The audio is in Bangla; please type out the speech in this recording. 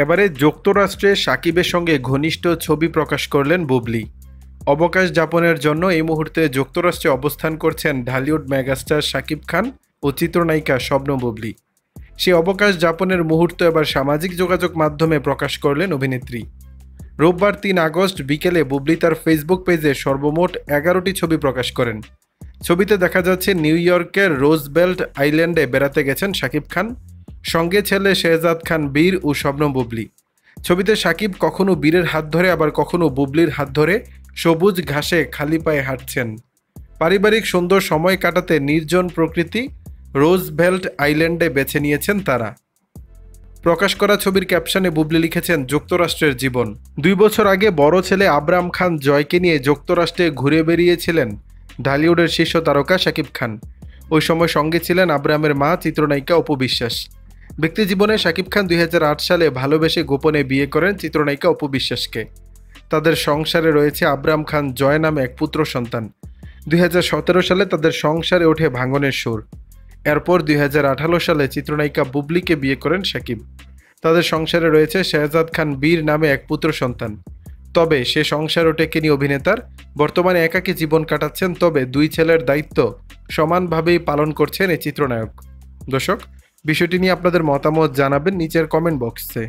এবারে যুক্তরাষ্ট্রে সাকিবের সঙ্গে ঘনিষ্ঠ ছবি প্রকাশ করলেন বুবলি। অবকাশ যাপনের জন্য এই মুহূর্তে যুক্তরাষ্ট্রে অবস্থান করছেন ঢালিউড মেগাস্টার শাকিব খান ও চিত্রনায়িকা শবনম বুবলি। সেই অবকাশ যাপনের মুহূর্ত এবার সামাজিক যোগাযোগ মাধ্যমে প্রকাশ করলেন অভিনেত্রী। রোববার ৩ আগস্ট বিকেলে বুবলি তার ফেসবুক পেজে সর্বমোট ১১টি ছবি প্রকাশ করেন। ছবিতে দেখা যাচ্ছে নিউ ইয়র্কের রোজবেল্ট আইল্যান্ডে বেড়াতে গেছেন শাকিব খান, সঙ্গে ছেলে শেহজাদ খান বীর ও শবনম বুবলি। ছবিতে শাকিব কখনো বীরের হাত ধরে আবার কখনো বুবলির হাত ধরে সবুজ ঘাসে খালি পায়ে হাঁটছেন। পারিবারিক সুন্দর সময় কাটাতে নির্জন প্রকৃতি রোজভেল্ট আইল্যান্ডে বেছে নিয়েছেন তারা। প্রকাশ করা ছবির ক্যাপশনে বুবলি লিখেছেন, যুক্তরাষ্ট্রের জীবন। ২ বছর আগে বড় ছেলে আবরাম খান জয়কে নিয়ে যুক্তরাষ্ট্রে ঘুরে বেরিয়েছিলেন ঢালিউডের শীর্ষ তারকা শাকিব খান। ওই সময় সঙ্গে ছিলেন আবরামের মা চিত্রনায়িকা অপু বিশ্বাস। ব্যক্তিজীবনে শাকিব খান ২০০৮ সালে ভালোবেসে গোপনে বিয়ে করেন চিত্রনায়িকা অপু বিশ্বাসকে। তাদের সংসারে রয়েছে আবরাম খান জয় নামে এক পুত্র সন্তান। ২০১৭ সালে তাদের সংসারে ওঠে ভাঙনের সুর। এরপর ২০১৮ সালে চিত্রনায়িকা বুবলিকে বিয়ে করেন শাকিব। তাদের সংসারে রয়েছে শেহজাদ খান বীর নামে এক পুত্র সন্তান। তবে সে সংসারও টেকেনি অভিনেতার। বর্তমানে একাকী জীবন কাটাচ্ছেন, তবে ২ ছেলের দায়িত্ব সমানভাবেই পালন করছেন এই চিত্রনায়ক। দর্শক, বিষয়টি নিয়ে আপনাদের মতামত জানাবেন নিচের কমেন্ট বক্সে।